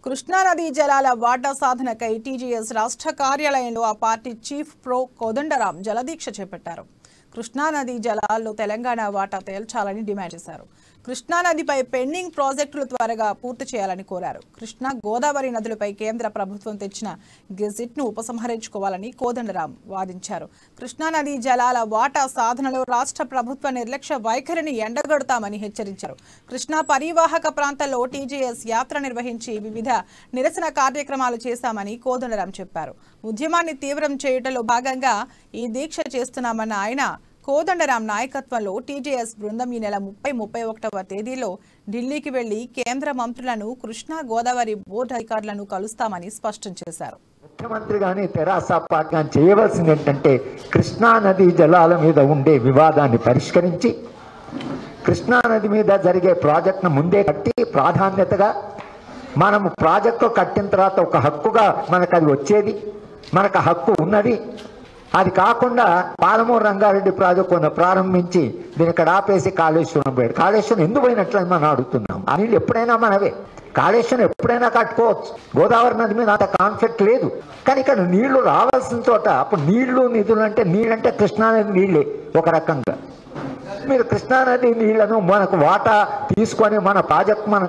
కృష్ణానదీ జలాల వాటా సాధనకై టీజీఎస్ రాష్ట్ర కార్యాలయంలో ఆ పార్టీ చీఫ్ ప్రో కోదండరాం జలదీక్ష చేపట్టారు. కృష్ణానదీ జలాల్లో తెలంగాణ వాటా తేల్చాలని డిమాండ్ చేశారు. కృష్ణానదిపై పెండింగ్ ప్రాజెక్టులు త్వరగా పూర్తి చేయాలని కోరారు. కృష్ణా గోదావరి నదులపై కేంద్ర ప్రభుత్వం తెచ్చిన గెజిట్ను ఉపసంహరించుకోవాలని కోదండరాం వాదించారు. కృష్ణానదీ జలాల వాటా సాధనలో రాష్ట్ర ప్రభుత్వ నిర్లక్ష్య వైఖరిని ఎండగొడతామని హెచ్చరించారు. కృష్ణా పరివాహక ప్రాంతాల్లో టీజీఎస్ యాత్ర నిర్వహించి వివిధ నిరసన కార్యక్రమాలు చేశామని కోదండరాం చెప్పారు. ఉద్యమాన్ని తీవ్రం చేయడంలో భాగంగా ఈ దీక్ష చేస్తున్నామన్న ఆయన కోదండరాం నాయకత్వంలో టీజేఎస్ బృందం ఈ నెల 30-31వ తేదీలో ఢిల్లీకి వెళ్లి కేంద్ర మంత్రులను కృష్ణా గోదావరి బోర్డు అధికారులను కలుస్తామని స్పష్టం చేశారు. ముఖ్యమంత్రి గాని తెరాస పార్టీ గాని చేయవలసింది ఏంటంటే కృష్ణా నది జలాల మీద ఉండే వివాదాన్ని పరిష్కరించి కృష్ణా నది మీద జరిగే ప్రాజెక్టును ముందే కట్టి ప్రాధాన్యతగా మనము ప్రాజెక్టు కట్టిన తర్వాత ఒక హక్కుగా మనకు అది వచ్చేది, మనకు హక్కు ఉన్నది. అది కాకుండా పాలమూరు రంగారెడ్డి ప్రాజెక్టు ప్రారంభించి దీని ఇక్కడ ఆపేసి కాళేశ్వరం పోయాడు. కాళేశ్వరం ఎందుకు పోయినట్లని మనం అడుగుతున్నాం. ఆ నీళ్ళు ఎప్పుడైనా మనవే, కాళేశ్వరం ఎప్పుడైనా కట్టుకోవచ్చు. గోదావరి నది మీద అంత కాన్ఫ్లిక్ట్ లేదు. కానీ ఇక్కడ నీళ్లు రావాల్సిన చోట అప్పుడు నీళ్లు నిధులు అంటే నీళ్ళంటే కృష్ణానది నీళ్ళే ఒక రకంగా. మీరు కృష్ణానది నీళ్లను మనకు వాటా తీసుకొని మన ప్రాజెక్టు మనం